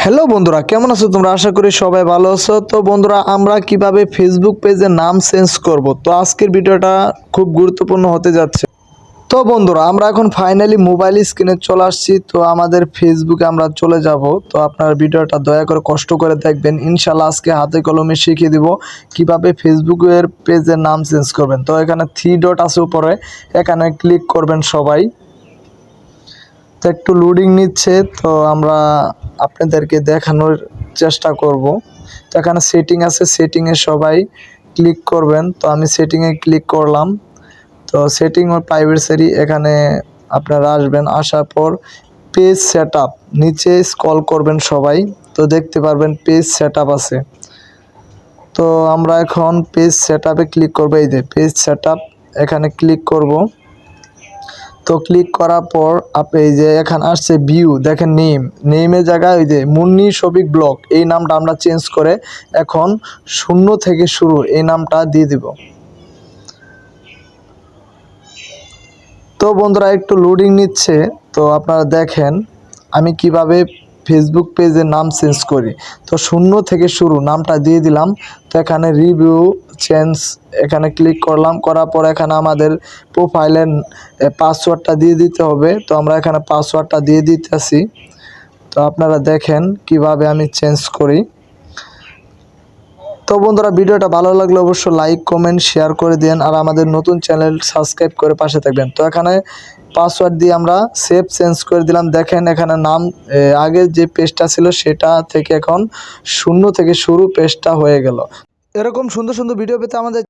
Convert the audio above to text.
Hello বন্ধুরা, কেমন আছো তোমরা? আশা করি সবাই ভালো আছো। তো বন্ধুরা, আমরা কিভাবে ফেসবুক পেজের নাম চেঞ্জ করব, তো আজকের ভিডিওটা খুব গুরুত্বপূর্ণ হতে যাচ্ছে। তো বন্ধুরা, আমরা এখন ফাইনালি মোবাইল স্ক্রিনে চলে আসছি। তো আমাদের ফেসবুকে আমরা চলে যাব। তো আপনার ভিডিওটা দয়া করে কষ্ট করে দেখবেন। ইনশাল্লাহ আজকে হাতে কলমে শিখিয়ে দিব কিভাবে ফেসবুকের পেজের নাম চেঞ্জ করবেন। তো এখানে 3 ডট আছে উপরে, এখানে ক্লিক করবেন সবাই। তো একটু লোডিং নিচ্ছে, তো আমরা আপনাদেরকে দেখানোর চেষ্টা করব। তো এখানে সেটিং আছে, সেটিংয়ে সবাই ক্লিক করবেন। তো আমি সেটিংয়ে ক্লিক করলাম। তো সেটিং ও প্রাইভেসি এখানে আপনারা আসবেন, আসার পর পেজ সেটআপ নিচে স্ক্রল করবেন সবাই। তো দেখতে পারবেন পেজ সেটআপ আছে। তো আমরা এখন পেজ সেটআপে ক্লিক করব। এই যে পেজ সেটআপ, এখানে ক্লিক করব। তো ক্লিক করার পর আপনি এই যে এখানে আসছে ভিউ, দেখেন নেমের জায়গায় ওই যে মুন্নি শফিক ব্লগ এই নামটা আমরা চেঞ্জ করে এখন 0 থেকে শুরু এই নামটা দিয়ে দিব। তো বন্ধুরা, একটু লোডিং নিচ্ছে। তো আপনারা দেখেন আমি কিভাবে ফেসবুক পেজের নাম চেঞ্জ করি। তো 0 থেকে শুরু নামটা দিয়ে দিলাম। তো এখানে রিভিউ চেঞ্জ, এখানে ক্লিক করলাম। করার পর এখানে আমাদের প্রোফাইলের পাসওয়ার্ডটা দিয়ে দিতে হবে। তো আমরা এখানে পাসওয়ার্ডটা দিয়ে দিতেছি। তো আপনারা দেখেন কিভাবে আমি চেঞ্জ করি। তো বন্ধুরা, ভিডিওটা ভালো লাগলে অবশ্যই লাইক কমেন্ট শেয়ার করে দিন, আর আমাদের নতুন চ্যানেল সাবস্ক্রাইব করে পাশে থাকবেন। তো এখানে পাসওয়ার্ড দিয়ে আমরা সেভ চেঞ্জ করে দিলাম। দেখেন এখানে নাম আগের যে পেজটা ছিল সেটা থেকে এখন 0 থেকে শুরু পেজটা হয়ে গেল। এরকম সুন্দর সুন্দর ভিডিও পেতে আমাদের